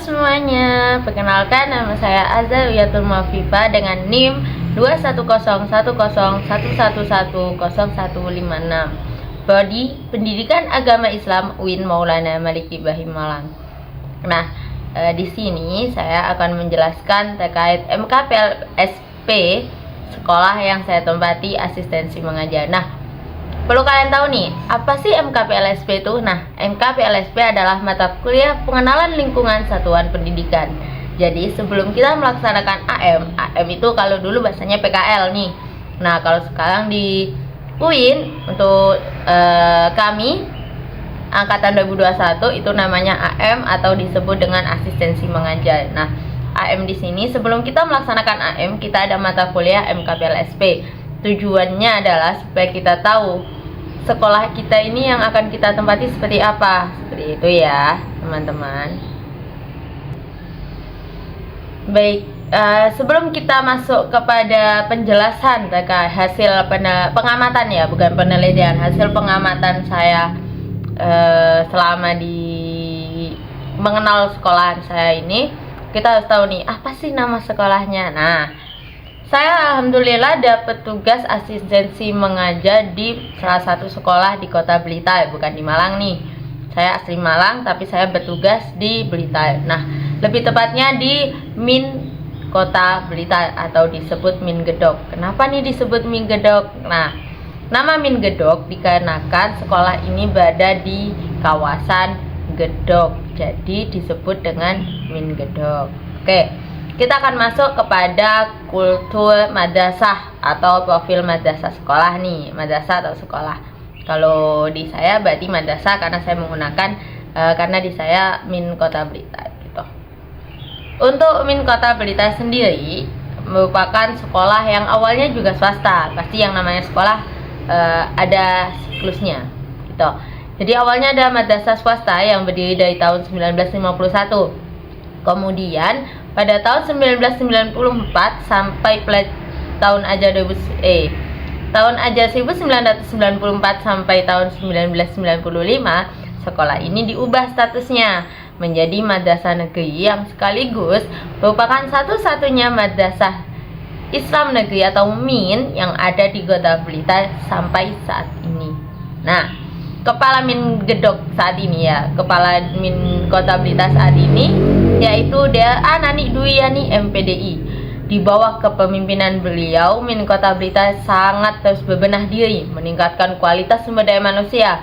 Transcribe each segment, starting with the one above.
semuanya, perkenalkan nama saya Azza Wiyatul Mafifa dengan NIM 2101111110156. Prodi Pendidikan Agama Islam UIN Maulana Malik Ibrahim Malang. Nah, di sini saya akan menjelaskan terkait MKPLSP sekolah yang saya tempati asistensi mengajar. Nah, perlu kalian tahu nih, apa sih MKPLSP itu? Nah, MKPLSP adalah mata kuliah pengenalan lingkungan satuan pendidikan. Jadi sebelum kita melaksanakan AM itu kalau dulu bahasanya PKL nih. Nah, kalau sekarang di UIN untuk kami angkatan 2021 itu namanya AM atau disebut dengan asistensi mengajar. Nah, AM di sini sebelum kita melaksanakan AM kita ada mata kuliah MKPLSP. Tujuannya adalah supaya kita tahu sekolah kita ini yang akan kita tempati seperti apa. Seperti itu ya, teman-teman. Baik, sebelum kita masuk kepada penjelasan terkait hasil pengamatan ya, bukan penelitian, hasil pengamatan saya selama di mengenal sekolah saya ini, kita harus tahu nih, apa sih nama sekolahnya. Nah, saya alhamdulillah dapat tugas asistensi mengajar di salah satu sekolah di Kota Blitar, bukan di Malang nih. Saya asli Malang tapi saya bertugas di Blitar. Nah, lebih tepatnya di Min Kota Blitar atau disebut Min Gedok. Kenapa nih disebut Min Gedok? Nah, nama Min Gedok dikarenakan sekolah ini berada di kawasan Gedok. Jadi disebut dengan Min Gedok. Oke. Kita akan masuk kepada kultur madrasah atau profil madrasah sekolah nih, madrasah atau sekolah. Kalau di saya berarti madrasah karena saya menggunakan karena di saya Min Kota Blitar gitu. Untuk Min Kota Blitar sendiri merupakan sekolah yang awalnya juga swasta. Pasti yang namanya sekolah ada siklusnya gitu. Jadi awalnya ada madrasah swasta yang berdiri dari tahun 1951. Kemudian pada tahun 1994 sampai tahun ajar 1994 sampai tahun 1995, sekolah ini diubah statusnya menjadi madrasah negeri yang sekaligus merupakan satu-satunya madrasah Islam negeri atau MIN yang ada di Kota Blitar sampai saat ini. Nah, Kepala Min Gedok saat ini ya, Kepala Min Kota Blitar saat ini yaitu Nani Duyani MPDI. Di bawah kepemimpinan beliau, Min Kota Blitar sangat terus berbenah diri, meningkatkan kualitas sumber daya manusia,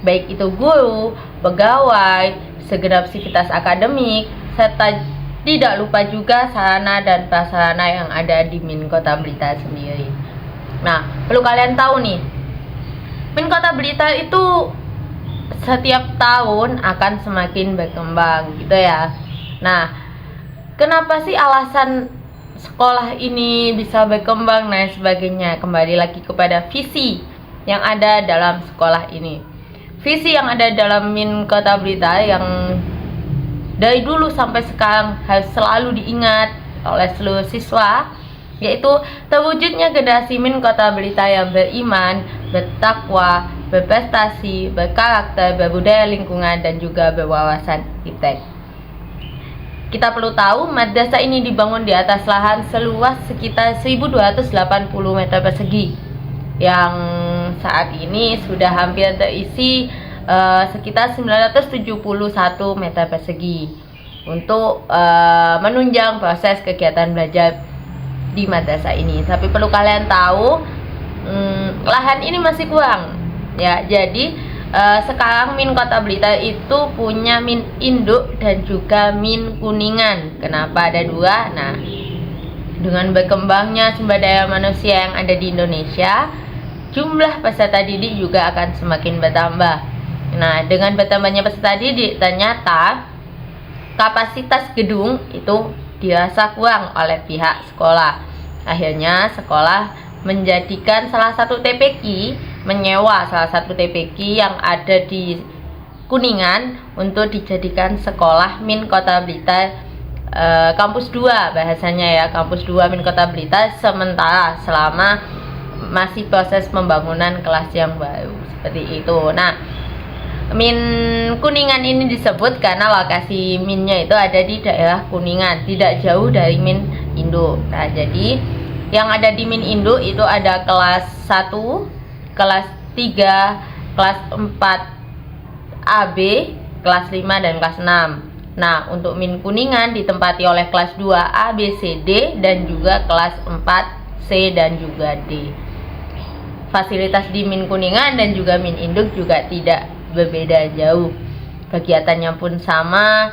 baik itu guru, pegawai, segenap sivitas akademik, serta tidak lupa juga sarana dan prasarana yang ada di Min Kota Blitar sendiri. Nah, perlu kalian tahu nih, Min Kota Blitar itu setiap tahun akan semakin berkembang gitu ya. Nah, kenapa sih alasan sekolah ini bisa berkembang dan sebagainya? Kembali lagi kepada visi yang ada dalam sekolah ini. Visi yang ada dalam Min Kota Blitar yang dari dulu sampai sekarang harus selalu diingat oleh seluruh siswa, yaitu terwujudnya generasi Min Kota Blitar yang beriman, bertakwa, berprestasi, berkarakter, berbudaya lingkungan, dan juga berwawasan iptek. Kita perlu tahu madrasah ini dibangun di atas lahan seluas sekitar 1280 meter persegi yang saat ini sudah hampir terisi sekitar 971 meter persegi untuk menunjang proses kegiatan belajar di madrasah ini. Tapi perlu kalian tahu, lahan ini masih kurang ya. Jadi sekarang Min Kota Blitar itu punya Min Induk dan juga Min Kuningan. Kenapa ada dua? Nah, dengan berkembangnya sumber daya manusia yang ada di Indonesia, jumlah peserta didik juga akan semakin bertambah. Nah, dengan bertambahnya peserta didik, ternyata kapasitas gedung itu dirasa kurang oleh pihak sekolah. Akhirnya sekolah menjadikan salah satu TPQ, menyewa salah satu TPQ yang ada di Kuningan untuk dijadikan sekolah Min Kota Blitar kampus 2 bahasanya ya, kampus 2 Min Kota Blitar sementara selama masih proses pembangunan kelas yang baru seperti itu. Nah, Min Kuningan ini disebut karena lokasi minnya itu ada di daerah Kuningan, tidak jauh dari Min Induk. Nah, jadi yang ada di Min Induk itu ada kelas 1, kelas 3, kelas 4 AB, kelas 5 dan kelas 6. Nah, untuk Min Kuningan ditempati oleh kelas 2 A, B, C, D dan juga kelas 4 C dan juga D. Fasilitas di Min Kuningan dan juga Min Induk juga tidak berbeda jauh. Kegiatannya pun sama,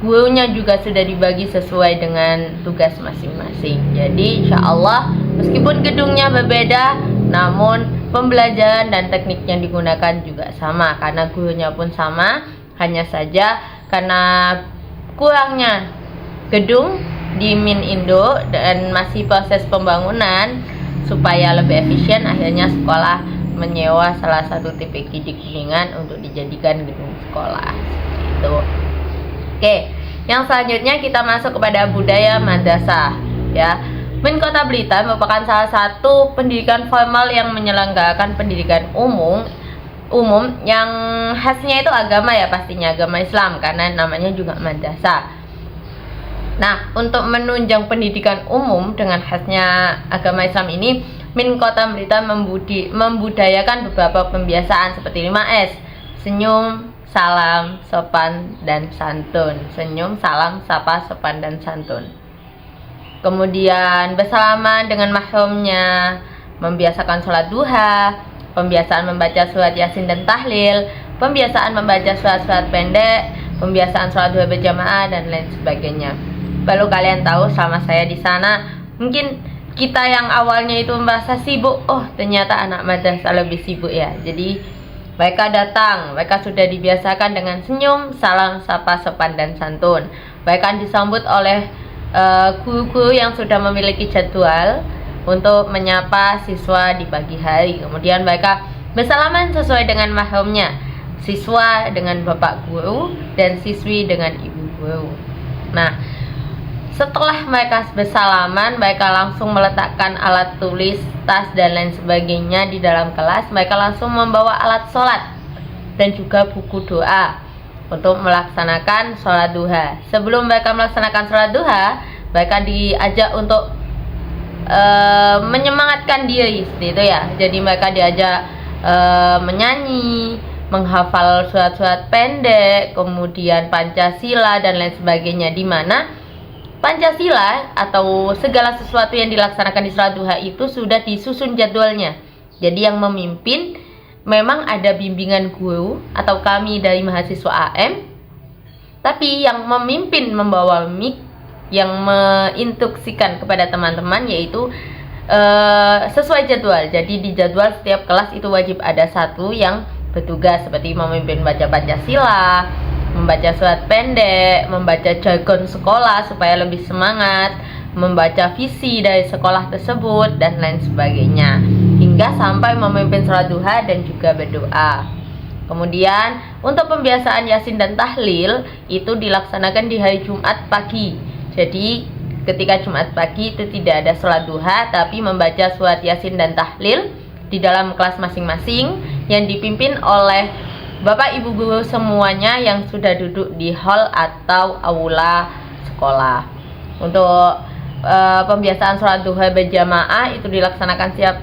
gurunya juga sudah dibagi sesuai dengan tugas masing-masing. Jadi insya Allah meskipun gedungnya berbeda, namun pembelajaran dan teknik yang digunakan juga sama karena gurunya pun sama. Hanya saja karena kurangnya gedung di Min Indo dan masih proses pembangunan, supaya lebih efisien akhirnya sekolah menyewa salah satu TPQ di Kuningan untuk dijadikan gedung sekolah gitu. Oke, yang selanjutnya kita masuk kepada budaya madrasah ya. Min Kota Blitar merupakan salah satu pendidikan formal yang menyelenggarakan pendidikan umum yang khasnya itu agama ya, pastinya agama Islam karena namanya juga madrasah. Nah, untuk menunjang pendidikan umum dengan khasnya agama Islam ini, Min Kota Blitar membudayakan beberapa pembiasaan seperti 5S: senyum, salam, sopan, dan santun. Senyum, salam, sapa, sopan, dan santun. Kemudian bersalaman dengan mahramnya, membiasakan sholat duha, pembiasaan membaca surat Yasin dan tahlil, pembiasaan membaca surat-surat pendek, pembiasaan sholat duha berjamaah, dan lain sebagainya. Perlu kalian tahu selama saya di sana, mungkin kita yang awalnya itu merasa sibuk, oh ternyata anak madrasah lebih sibuk ya. Jadi mereka datang, mereka sudah dibiasakan dengan senyum, salam, sapa, sopan, dan santun. Mereka disambut oleh guru-guru yang sudah memiliki jadwal untuk menyapa siswa di pagi hari. Kemudian mereka bersalaman sesuai dengan mahramnya, siswa dengan bapak guru dan siswi dengan ibu guru. Nah, setelah mereka bersalaman, mereka langsung meletakkan alat tulis, tas, dan lain sebagainya di dalam kelas. Mereka langsung membawa alat sholat dan juga buku doa untuk melaksanakan sholat duha. Sebelum mereka melaksanakan sholat duha, mereka diajak untuk menyemangatkan diri seperti itu ya. Jadi mereka diajak menyanyi, menghafal surat-surat pendek, kemudian Pancasila dan lain sebagainya, di mana Pancasila atau segala sesuatu yang dilaksanakan di sholat duha itu sudah disusun jadwalnya. Jadi yang memimpin memang ada bimbingan guru atau kami dari mahasiswa AM, tapi yang memimpin membawa mic yang menginstruksikan kepada teman-teman yaitu sesuai jadwal. Jadi di jadwal setiap kelas itu wajib ada satu yang bertugas seperti memimpin baca Pancasila, membaca surat pendek, membaca jargon sekolah supaya lebih semangat, membaca visi dari sekolah tersebut, dan lain sebagainya, hingga sampai memimpin sholat duha dan juga berdoa. Kemudian untuk pembiasaan Yasin dan tahlil itu dilaksanakan di hari Jumat pagi. Jadi ketika Jumat pagi itu tidak ada sholat duha, tapi membaca surat Yasin dan tahlil di dalam kelas masing-masing yang dipimpin oleh Bapak Ibu guru semuanya yang sudah duduk di hall atau aula sekolah. Untuk pembiasaan sholat duha berjamaah itu dilaksanakan siap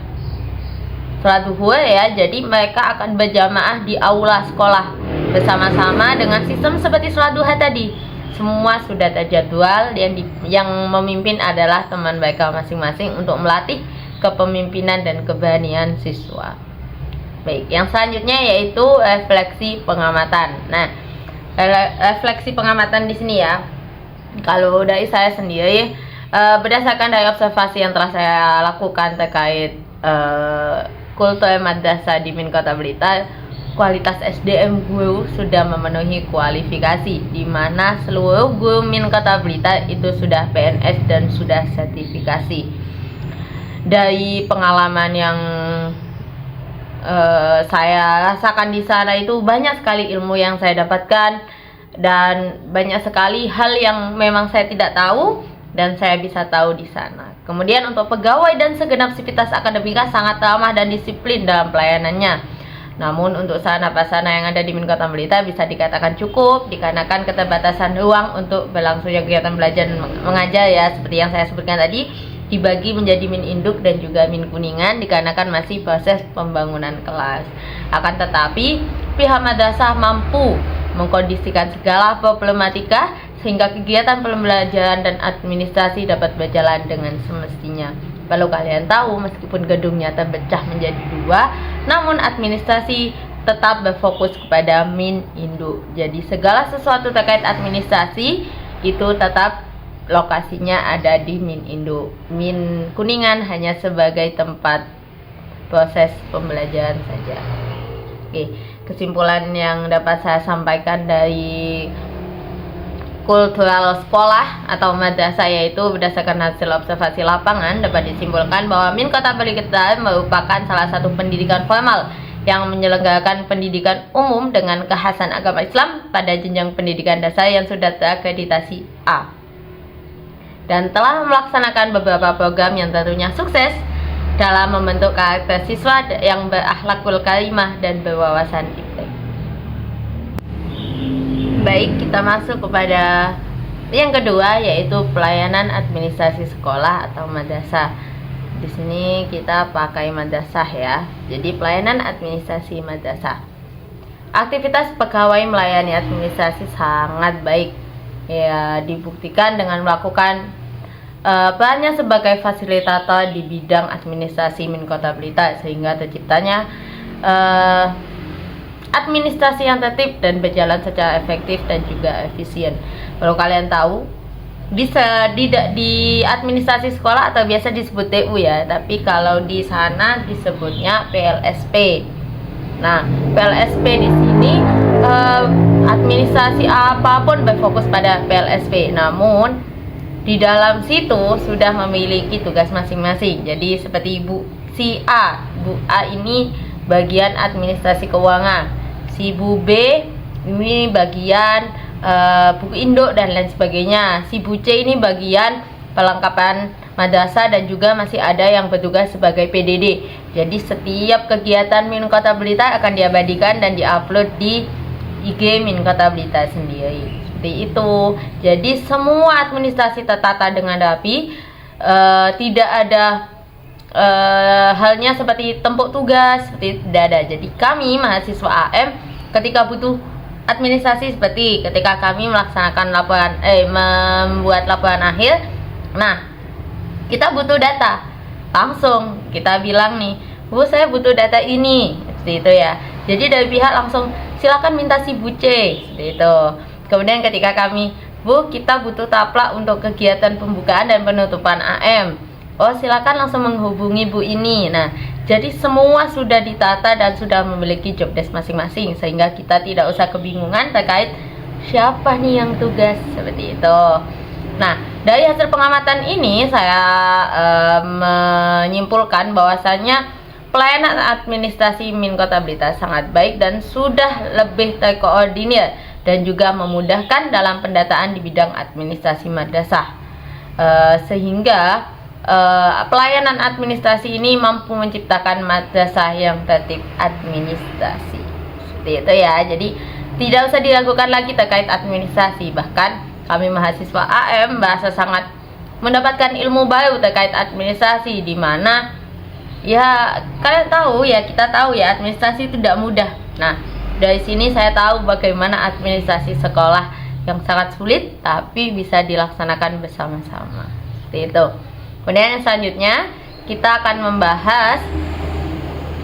sholat duha ya. Jadi mereka akan berjamaah di aula sekolah bersama-sama dengan sistem seperti sholat duha tadi. Semua sudah terjadwal, yang memimpin adalah teman mereka masing-masing untuk melatih kepemimpinan dan keberanian siswa. Baik, yang selanjutnya yaitu refleksi pengamatan. Nah, refleksi pengamatan di sini ya, kalau dari saya sendiri, berdasarkan dari observasi yang telah saya lakukan terkait kultur madrasah di Min Kota Blitar, kualitas SDM guru sudah memenuhi kualifikasi, di mana seluruh guru Min Kota Blitar itu sudah PNS dan sudah sertifikasi. Dari pengalaman yang saya rasakan di sana itu banyak sekali ilmu yang saya dapatkan dan banyak sekali hal yang memang saya tidak tahu dan saya bisa tahu di sana. Kemudian untuk pegawai dan segenap sivitas akademika sangat ramah dan disiplin dalam pelayanannya. Namun untuk sarana prasarana yang ada di Min Kota Blitar bisa dikatakan cukup dikarenakan keterbatasan ruang untuk berlangsungnya kegiatan belajar dan mengajar ya, seperti yang saya sebutkan tadi, dibagi menjadi Min Induk dan juga Min Kuningan dikarenakan masih proses pembangunan kelas. Akan tetapi pihak madrasah mampu mengkondisikan segala problematika sehingga kegiatan pembelajaran dan administrasi dapat berjalan dengan semestinya. Perlu kalian tahu, meskipun gedungnya terpecah menjadi dua, namun administrasi tetap berfokus kepada Min Induk. Jadi segala sesuatu terkait administrasi itu tetap lokasinya ada di Min Induk. Min Kuningan hanya sebagai tempat proses pembelajaran saja. Oke, kesimpulan yang dapat saya sampaikan dari kultural sekolah atau madrasah yaitu berdasarkan hasil observasi lapangan dapat disimpulkan bahwa Min Kota Blitar merupakan salah satu pendidikan formal yang menyelenggarakan pendidikan umum dengan kekhasan agama Islam pada jenjang pendidikan dasar yang sudah terakreditasi A dan telah melaksanakan beberapa program yang tentunya sukses dalam membentuk karakter siswa yang berakhlakul karimah dan berwawasan iptek. Baik, kita masuk kepada yang kedua yaitu pelayanan administrasi sekolah atau madrasah. Di sini kita pakai madrasah ya. Jadi pelayanan administrasi madrasah. Aktivitas pegawai melayani administrasi sangat baik. Ya, dibuktikan dengan melakukan perannya sebagai fasilitator di bidang administrasi Min Kota Blitar sehingga terciptanya administrasi yang tertib dan berjalan secara efektif dan juga efisien. Perlu kalian tahu, bisa di administrasi sekolah atau biasa disebut TU ya, tapi kalau di sana disebutnya PLSP. Nah, PLSP di sini administrasi apapun berfokus pada PLSP. Namun di dalam situ sudah memiliki tugas masing-masing. Jadi seperti Bu A ini bagian administrasi keuangan. Si Bu B ini bagian buku induk dan lain sebagainya. Si Bu C ini bagian perlengkapan madrasah dan juga masih ada yang bertugas sebagai PDD. Jadi setiap kegiatan Min Kota Blitar akan diabadikan dan diupload di IG Min Kota Blitar sendiri. Seperti itu. Jadi semua administrasi tertata dengan rapi, tidak ada halnya seperti tempuk tugas, seperti tidak ada. Jadi kami mahasiswa AM ketika butuh administrasi seperti ketika kami melaksanakan laporan membuat laporan akhir, nah kita butuh data, langsung kita bilang nih, Bu saya butuh data ini, seperti itu ya. Jadi dari pihak langsung silakan minta si Bu C, seperti itu. Kemudian ketika kami, Bu kita butuh taplak untuk kegiatan pembukaan dan penutupan AM, oh silakan langsung menghubungi Bu ini. Nah, jadi semua sudah ditata dan sudah memiliki job desk masing-masing sehingga kita tidak usah kebingungan terkait siapa nih yang tugas, seperti itu. Nah, dari hasil pengamatan ini saya menyimpulkan bahwasannya pelayanan administrasi Min Kota Blitar sangat baik dan sudah lebih terkoordinir dan juga memudahkan dalam pendataan di bidang administrasi madrasah, sehingga pelayanan administrasi ini mampu menciptakan madrasah yang tertib administrasi. Seperti itu ya. Jadi tidak usah diragukan lagi terkait administrasi. Bahkan kami mahasiswa AM merasa sangat mendapatkan ilmu baru terkait administrasi, di mana ya kalian tahu ya, kita tahu ya administrasi itu tidak mudah. Nah, dari sini saya tahu bagaimana administrasi sekolah yang sangat sulit tapi bisa dilaksanakan bersama-sama. Seperti itu. Kemudian yang selanjutnya kita akan membahas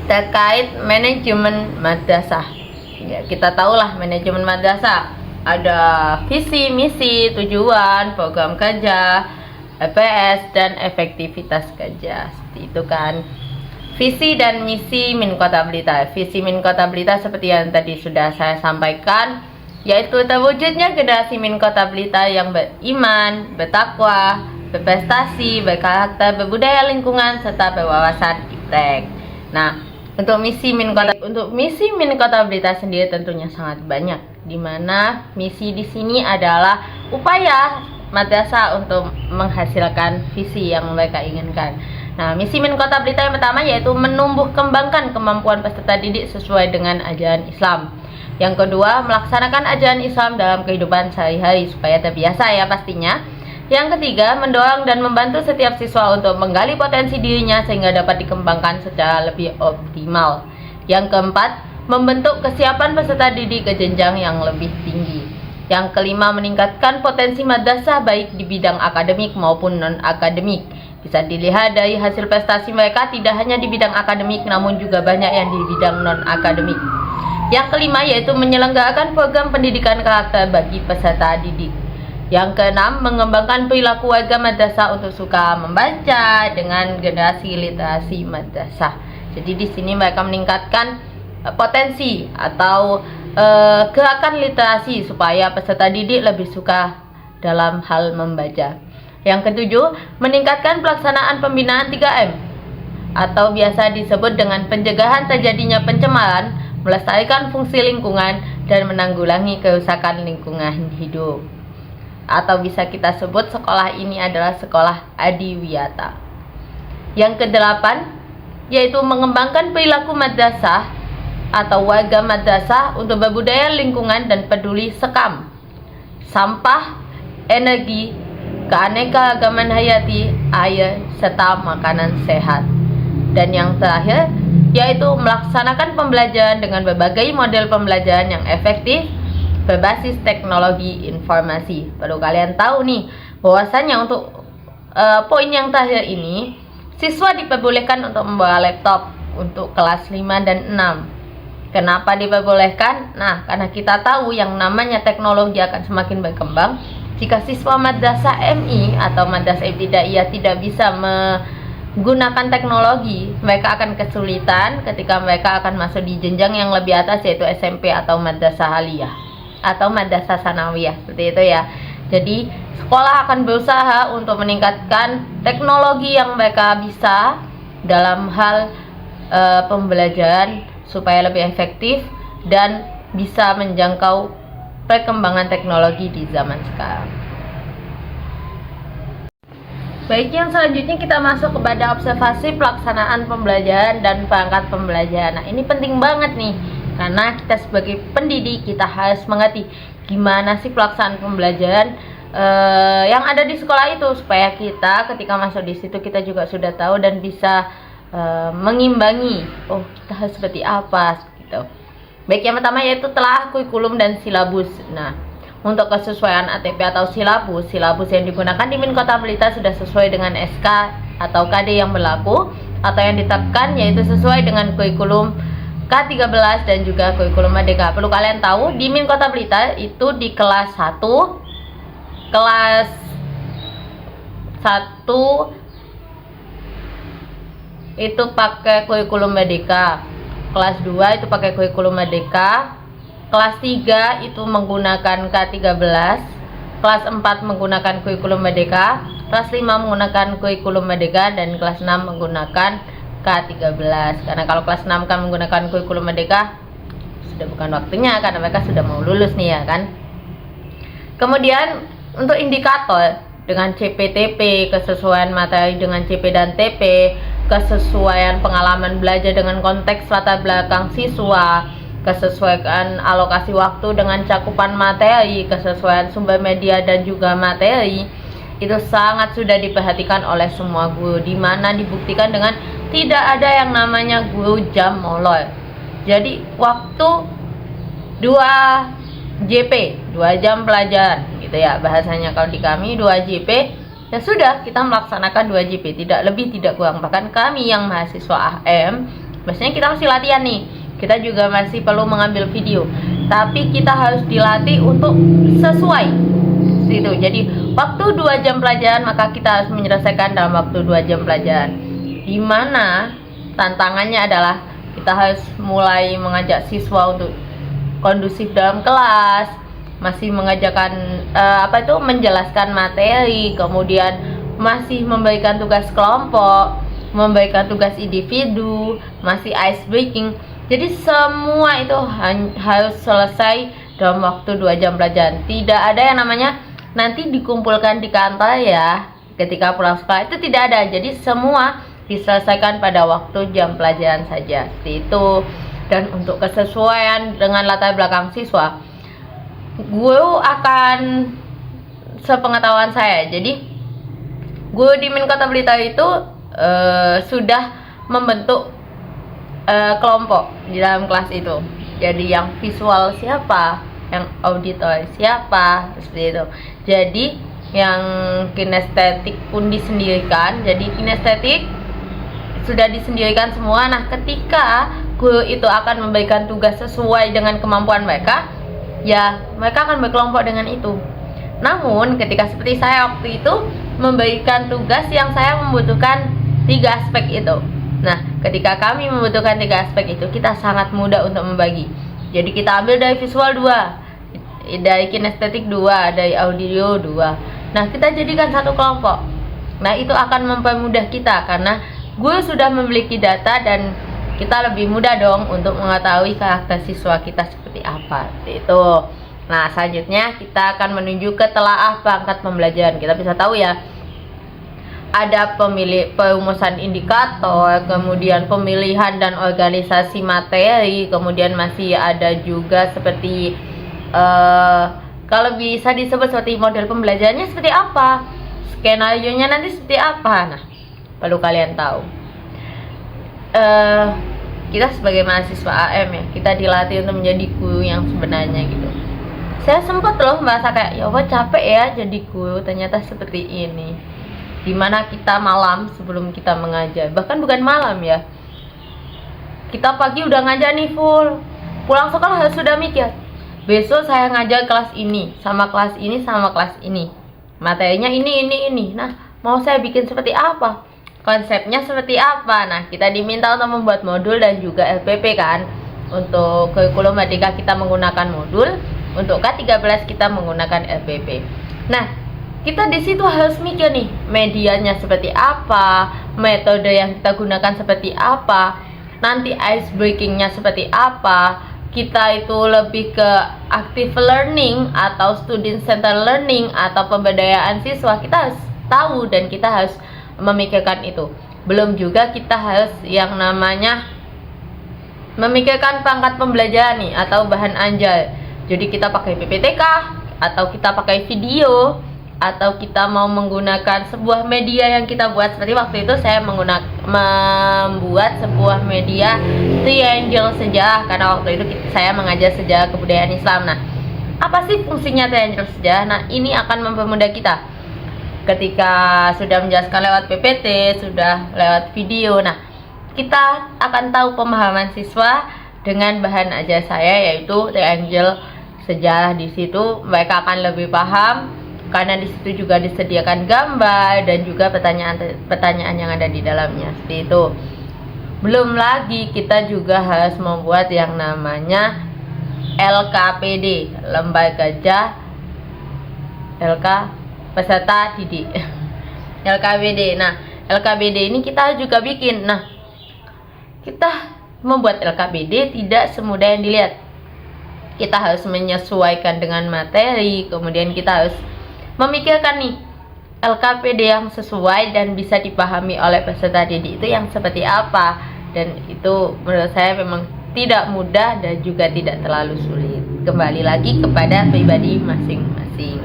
terkait manajemen madrasah. Ya, kita tahulah manajemen madrasah ada visi, misi, tujuan, program kerja, EPS dan efektivitas kerja. Seperti itu kan. Visi dan misi Min Kota Blitar. Visi Min Kota Blitar seperti yang tadi sudah saya sampaikan, yaitu terwujudnya generasi Min Kota Blitar yang beriman, bertakwa, berprestasi, berkarakter, berbudaya lingkungan, serta berwawasan iptek. Nah, untuk misi Min Kota Blitar sendiri tentunya sangat banyak, di mana misi di sini adalah upaya madrasah untuk menghasilkan visi yang mereka inginkan. Nah, misi Kota Blitar yang pertama yaitu menumbuh kembangkan kemampuan peserta didik sesuai dengan ajaran Islam. Yang kedua, melaksanakan ajaran Islam dalam kehidupan sehari-hari supaya terbiasa ya pastinya. Yang ketiga, mendorong dan membantu setiap siswa untuk menggali potensi dirinya sehingga dapat dikembangkan secara lebih optimal. Yang keempat, membentuk kesiapan peserta didik ke jenjang yang lebih tinggi. Yang kelima, meningkatkan potensi madrasah baik di bidang akademik maupun non-akademik. Bisa dilihat dari hasil prestasi mereka tidak hanya di bidang akademik namun juga banyak yang di bidang non-akademik. Yang kelima yaitu menyelenggarakan program pendidikan karakter bagi peserta didik. Yang keenam, mengembangkan perilaku warga madrasah untuk suka membaca dengan generasi literasi madrasah. Jadi di sini mereka meningkatkan potensi atau gerakan literasi supaya peserta didik lebih suka dalam hal membaca. Yang ketujuh, meningkatkan pelaksanaan pembinaan 3M atau biasa disebut dengan pencegahan terjadinya pencemaran, melestarikan fungsi lingkungan, dan menanggulangi kerusakan lingkungan hidup. Atau bisa kita sebut sekolah ini adalah sekolah adiwiyata. Yang kedelapan, yaitu mengembangkan perilaku madrasah atau warga madrasah untuk berbudaya lingkungan dan peduli sekam, sampah, energi, keanekaragaman hayati, air, serta makanan sehat. Dan yang terakhir, yaitu melaksanakan pembelajaran dengan berbagai model pembelajaran yang efektif berbasis teknologi informasi. Perlu kalian tahu nih, bahwasanya untuk poin yang terakhir ini, siswa diperbolehkan untuk membawa laptop untuk kelas 5 dan 6. Kenapa diperbolehkan? Nah, karena kita tahu yang namanya teknologi akan semakin berkembang. Jika siswa madrasah MI atau madrasah ibtidaiyah tidak bisa menggunakan teknologi, mereka akan kesulitan ketika mereka akan masuk di jenjang yang lebih atas, yaitu SMP atau madrasah aliyah atau madrasah sanawiyah, seperti itu ya. Jadi sekolah akan berusaha untuk meningkatkan teknologi yang mereka bisa dalam hal pembelajaran supaya lebih efektif dan bisa menjangkau perkembangan teknologi di zaman sekarang. Baik, yang selanjutnya kita masuk kepada observasi pelaksanaan pembelajaran dan perangkat pembelajaran. Nah, ini penting banget nih, karena kita sebagai pendidik kita harus mengerti gimana sih pelaksanaan pembelajaran yang ada di sekolah itu, supaya kita ketika masuk di situ kita juga sudah tahu dan bisa mengimbangi. Oh, kita harus seperti apa gitu. Baik, yang pertama yaitu telah kurikulum dan silabus. Nah, untuk kesesuaian ATP atau silabus yang digunakan di Kota Blitar sudah sesuai dengan SK atau KD yang berlaku atau yang ditetapkan, yaitu sesuai dengan kurikulum K13 dan juga kurikulum Merdeka. Perlu kalian tahu, di Kota Blitar itu di kelas 1 itu pakai kurikulum Merdeka, kelas 2 itu pakai kurikulum Merdeka, kelas 3 itu menggunakan K13, kelas 4 menggunakan kurikulum Merdeka, kelas 5 menggunakan kurikulum Merdeka, dan kelas 6 menggunakan K13. Karena kalau kelas 6 kan menggunakan kurikulum Merdeka, sudah bukan waktunya karena mereka sudah mau lulus nih ya kan. Kemudian untuk indikator dengan CPTP, kesesuaian materi dengan CP dan TP, kesesuaian pengalaman belajar dengan konteks latar belakang siswa, kesesuaian alokasi waktu dengan cakupan materi, kesesuaian sumber media dan juga materi, itu sangat sudah diperhatikan oleh semua guru, di mana dibuktikan dengan tidak ada yang namanya guru jam molor. Jadi waktu 2 JP, 2 jam pelajaran gitu ya bahasanya kalau di kami, 2 JP. Ya sudah, kita melaksanakan 2 JP, tidak lebih tidak kurang. Bahkan kami yang mahasiswa AM, biasanya kita masih latihan nih, kita juga masih perlu mengambil video, tapi kita harus dilatih untuk sesuai situ. Jadi waktu 2 jam pelajaran, maka kita harus menyelesaikan dalam waktu 2 jam pelajaran, dimana tantangannya adalah kita harus mulai mengajak siswa untuk kondusif dalam kelas, masih mengajarkan menjelaskan materi, kemudian masih memberikan tugas kelompok, memberikan tugas individu, masih ice breaking. Jadi semua itu harus selesai dalam waktu 2 jam pelajaran. Tidak ada yang namanya nanti dikumpulkan di kantor ya ketika pulang sekolah, itu tidak ada. Jadi semua diselesaikan pada waktu jam pelajaran saja, seperti itu. Dan untuk kesesuaian dengan latar belakang siswa, gue akan sepengetahuan saya, jadi gue di Min Kota Blitar itu sudah membentuk kelompok di dalam kelas itu. Jadi yang visual siapa, yang auditor siapa, seperti itu. Jadi yang kinestetik pun disendirikan. Jadi kinestetik sudah disendirikan semua. Nah, ketika guru itu akan memberikan tugas sesuai dengan kemampuan mereka, ya mereka akan berkelompok dengan itu. Namun ketika seperti saya waktu itu memberikan tugas yang saya membutuhkan 3 aspek itu. Nah, ketika kami membutuhkan 3 aspek itu, kita sangat mudah untuk membagi. Jadi kita ambil dari visual 2, dari kinestetik 2, dari audio 2. Nah, kita jadikan satu kelompok. Nah, itu akan mempermudah kita karena guru sudah memiliki data dan kita lebih mudah dong untuk mengetahui karakter siswa kita seperti apa. Itu. Nah, selanjutnya kita akan menuju ke telaah perangkat pembelajaran. Kita bisa tahu ya, ada perumusan indikator, kemudian pemilihan dan organisasi materi, kemudian masih ada juga seperti kalau bisa disebut seperti model pembelajarannya seperti apa, skenario-nya nanti seperti apa. Nah, perlu kalian tahu. Kita sebagai mahasiswa AM ya, kita dilatih untuk menjadi guru yang sebenarnya gitu. Saya sempat loh merasa kayak, ya Allah capek ya jadi guru, ternyata seperti ini. Dimana kita malam sebelum kita mengajar, bahkan bukan malam ya, kita pagi udah ngajar nih full, pulang sekolah harus sudah mikir, besok saya ngajar kelas ini, sama kelas ini, sama kelas ini, materinya ini. Nah, mau saya bikin seperti apa? Konsepnya seperti apa? Nah, kita diminta untuk membuat modul dan juga LPP kan. Untuk kurikulum merdeka kita menggunakan modul, untuk K13 kita menggunakan LPP. Nah, kita di situ harus mikir nih, medianya seperti apa, metode yang kita gunakan seperti apa, nanti ice breakingnya seperti apa. Kita itu lebih ke active learning atau student center learning atau pemberdayaan siswa, kita harus tahu dan kita harus memikirkan itu. Belum juga kita harus yang namanya memikirkan perangkat pembelajaran nih atau bahan ajar. Jadi kita pakai PPTK atau kita pakai video atau kita mau menggunakan sebuah media yang kita buat. Seperti waktu itu saya membuat sebuah media Triangle Sejarah karena waktu itu saya mengajar sejarah kebudayaan Islam. Nah, apa sih fungsinya Triangle Sejarah? Nah, ini akan mempermudah kita ketika sudah menjelaskan lewat PPT, sudah lewat video. Nah, kita akan tahu pemahaman siswa dengan bahan ajar saya yaitu Triangle Sejarah. Di situ mereka akan lebih paham karena di situ juga disediakan gambar dan juga pertanyaan yang ada di dalamnya. Seperti itu. Belum lagi kita juga harus membuat yang namanya LKPD, Lembaga Kerja Peserta Didik. LKPD. Nah, LKPD ini kita juga bikin. Nah, kita membuat LKPD tidak semudah yang dilihat. Kita harus menyesuaikan dengan materi, kemudian kita harus memikirkan nih LKPD yang sesuai dan bisa dipahami oleh peserta didik itu yang seperti apa. Dan itu menurut saya memang tidak mudah dan juga tidak terlalu sulit. Kembali lagi kepada pribadi masing-masing.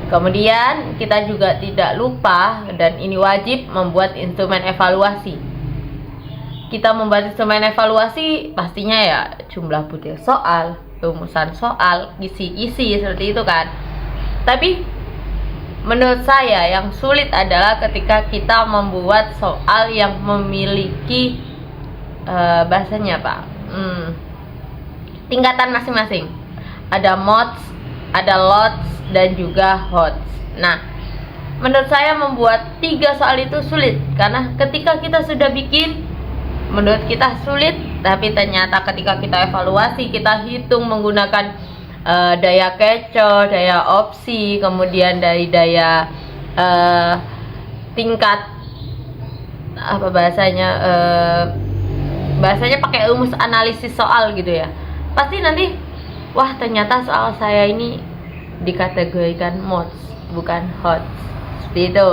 Kemudian kita juga tidak lupa, dan ini wajib, membuat instrumen evaluasi. Kita membuat instrumen evaluasi pastinya ya jumlah butir soal, rumusan soal, isi-isi seperti itu kan. Tapi menurut saya yang sulit adalah ketika kita membuat soal yang memiliki bahasanya apa? Tingkatan masing-masing. Ada mods, ada lots, dan juga hots. Nah, menurut saya membuat 3 soal itu sulit karena ketika kita sudah bikin, menurut kita sulit, tapi ternyata ketika kita evaluasi, kita hitung menggunakan daya capture, daya opsi, kemudian dari daya tingkat apa bahasanya, bahasanya pakai rumus analisis soal gitu ya. Pasti nanti, wah ternyata soal saya ini dikategorikan mods bukan hots, seperti itu.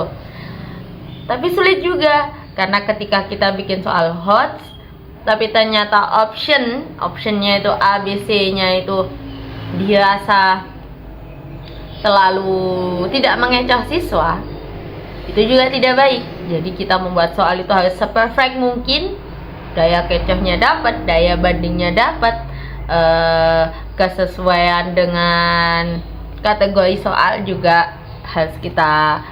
Tapi sulit juga Karena ketika kita bikin soal HOTS tapi ternyata optionnya itu A, B, C-nya itu dirasa terlalu tidak mengecoh siswa, itu juga tidak baik. Jadi kita membuat soal itu harus seperfect mungkin, daya kecohnya dapat, daya bandingnya dapat, kesesuaian dengan kategori soal juga harus kita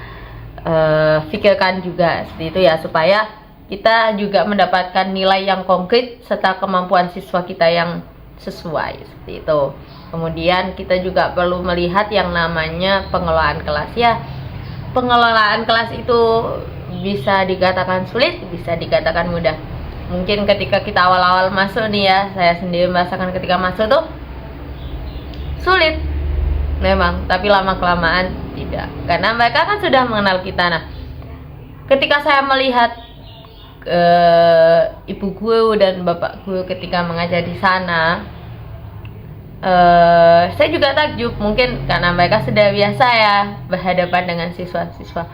pikirkan juga seperti itu ya, supaya kita juga mendapatkan nilai yang konkret serta kemampuan siswa kita yang sesuai seperti itu. Kemudian kita juga perlu melihat yang namanya pengelolaan kelas ya. Pengelolaan kelas itu bisa dikatakan sulit, bisa dikatakan mudah. Mungkin ketika kita awal-awal masuk nih ya, saya sendiri merasakan ketika masuk tuh sulit memang, tapi lama-kelamaan tidak, karena mereka kan sudah mengenal kita. Nah, ketika saya melihat ibu guru dan bapak guru ketika mengajar di sana, saya juga takjub, mungkin karena mereka sudah biasa ya berhadapan dengan siswa-siswa.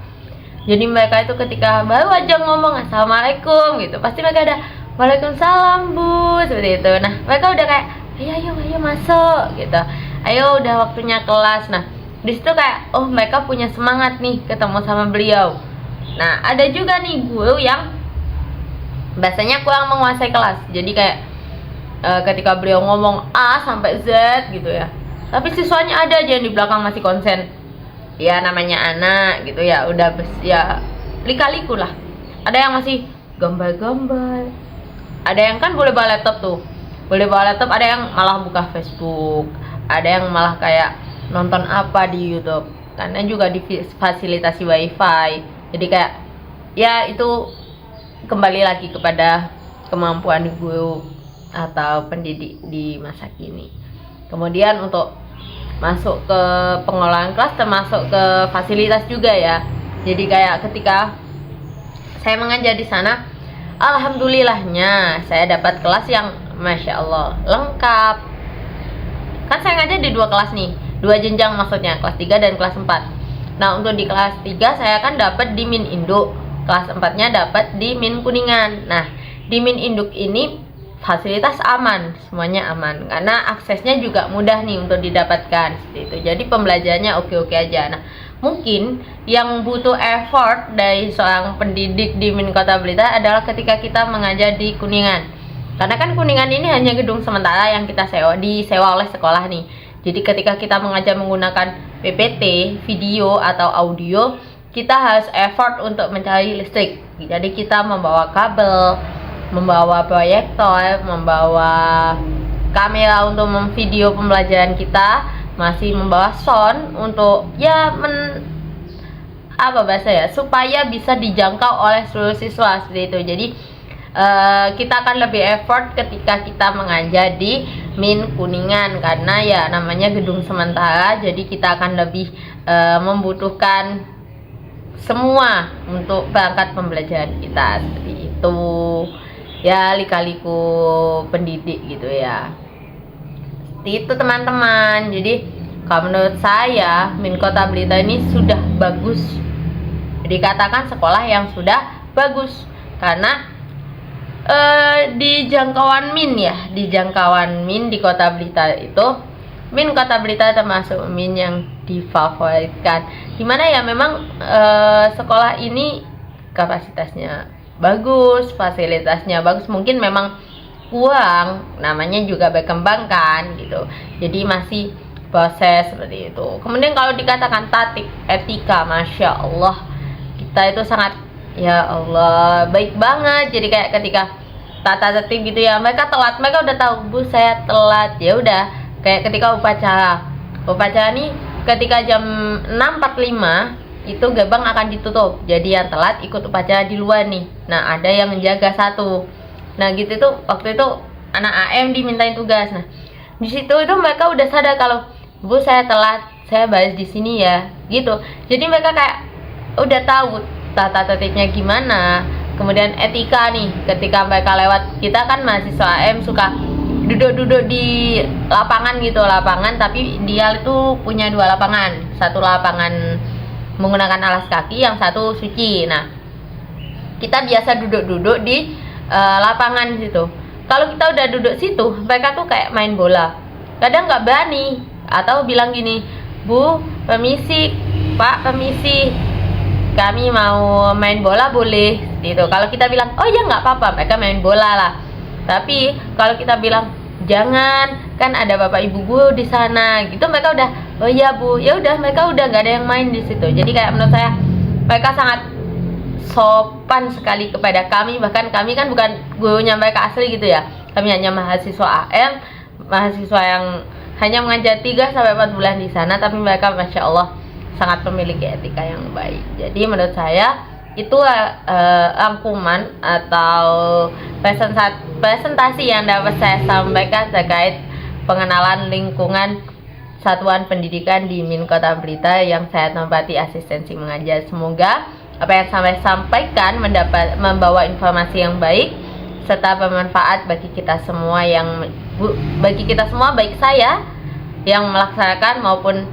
Jadi mereka itu ketika baru aja ngomong assalamualaikum gitu, pasti mereka ada waalaikumsalam bu, seperti itu. Nah, mereka udah kayak ayo masuk gitu, ayo udah waktunya kelas. Nah, di situ kayak oh mereka punya semangat nih ketemu sama beliau. Nah, ada juga nih guru yang bahasanya kurang menguasai kelas, jadi kayak ketika beliau ngomong A sampai Z gitu ya, tapi siswanya ada aja yang di belakang masih konsen. Ya namanya anak gitu ya, udah ya lika-liku lah. Ada yang masih gambar-gambar, ada yang kan boleh bawa laptop tuh, boleh bawa laptop, ada yang malah buka Facebook, ada yang malah kayak nonton apa di YouTube, karena juga difasilitasi wifi. Jadi kayak ya itu kembali lagi kepada kemampuan guru atau pendidik di masa kini. Kemudian untuk masuk ke pengelolaan kelas termasuk ke fasilitas juga ya. Jadi kayak ketika saya mengajar di sana, alhamdulillahnya saya dapat kelas yang masya Allah lengkap. Kan saya ngajar di 2 kelas nih, 2 jenjang maksudnya, kelas 3 dan kelas 4. Nah, untuk di kelas 3 saya kan dapat di Min Induk, kelas 4-nya dapat di Min Kuningan. Nah, di Min Induk ini fasilitas aman, semuanya aman, karena aksesnya juga mudah nih untuk didapatkan seperti itu. Jadi pembelajarannya oke-oke aja. Nah, mungkin yang butuh effort dari seorang pendidik di Min Kota Blitar adalah ketika kita mengajar di Kuningan. Karena kan Kuningan ini hanya gedung sementara yang kita disewa oleh sekolah nih. Jadi ketika kita mengajar menggunakan PPT, video atau audio, kita harus effort untuk mencari listrik. Jadi kita membawa kabel, membawa proyektor, membawa kamera untuk memvideo pembelajaran kita, masih membawa sound untuk ya supaya bisa dijangkau oleh seluruh siswa seperti itu. Jadi kita akan lebih effort ketika kita mengajar di Min Kuningan, karena ya namanya gedung sementara, jadi kita akan lebih membutuhkan semua untuk perangkat pembelajaran kita seperti itu. Ya lika-liku pendidik gitu ya. Seperti itu teman-teman. Jadi kalau menurut saya Min Kota Blitar ini sudah bagus, dikatakan sekolah yang sudah bagus, karena di jangkauan Min ya, di jangkauan Min di Kota Blitar itu, Min Kota Blitar termasuk Min yang difavoritkan, dimana ya memang sekolah ini kapasitasnya bagus, fasilitasnya bagus, mungkin memang kurang, namanya juga berkembang kan gitu, jadi masih proses seperti itu. Kemudian kalau dikatakan tatip etika, masya Allah, kita itu sangat ya Allah baik banget. Jadi kayak ketika tata tertib gitu ya, mereka telat, mereka udah tahu bu saya telat, ya udah. Kayak ketika upacara nih, ketika jam 6.45 itu gerbang akan ditutup, jadi yang telat ikut upacara di luar nih. Nah ada yang menjaga satu. Nah gitu tuh, waktu itu anak AM dimintain tugas. Nah di situ itu mereka udah sadar kalau bu saya telat, saya baris di sini ya gitu. Jadi mereka kayak udah tahu tata tertibnya gimana. Kemudian etika nih, ketika mereka lewat, kita kan mahasiswa AM suka duduk-duduk di lapangan gitu, lapangan tapi dia itu punya 2 lapangan, satu lapangan menggunakan alas kaki, yang satu suci. Nah kita biasa duduk-duduk di lapangan situ. Kalau kita udah duduk situ, mereka tuh kayak main bola. Kadang nggak berani atau bilang gini, Bu, permisi, Pak, permisi, kami mau main bola boleh? Gitu. Kalau kita bilang, oh ya nggak apa-apa, mereka main bola lah. Tapi kalau kita bilang, jangan, kan ada bapak ibu guru di sana, gitu, mereka udah, oh iya Bu, ya udah, mereka udah nggak ada yang main di situ. Jadi kayak menurut saya mereka sangat sopan sekali kepada kami. Bahkan kami kan bukan gurunya mereka asli gitu ya, kami hanya mahasiswa AM, mahasiswa yang hanya mengajar 3-4 bulan di sana, tapi mereka Masya Allah sangat memiliki etika yang baik. Jadi menurut saya itu rangkuman atau presentasi yang dapat saya sampaikan terkait pengenalan lingkungan Satuan Pendidikan di MIN Kota Blitar yang saya tempati asistensi mengajar. Semoga apa yang saya sampaikan membawa informasi yang baik serta bermanfaat bagi kita semua baik saya yang melaksanakan maupun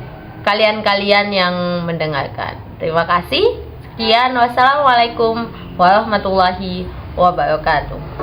kalian-kalian yang mendengarkan. Terima kasih. Sekian, wassalamualaikum warahmatullahi wabarakatuh.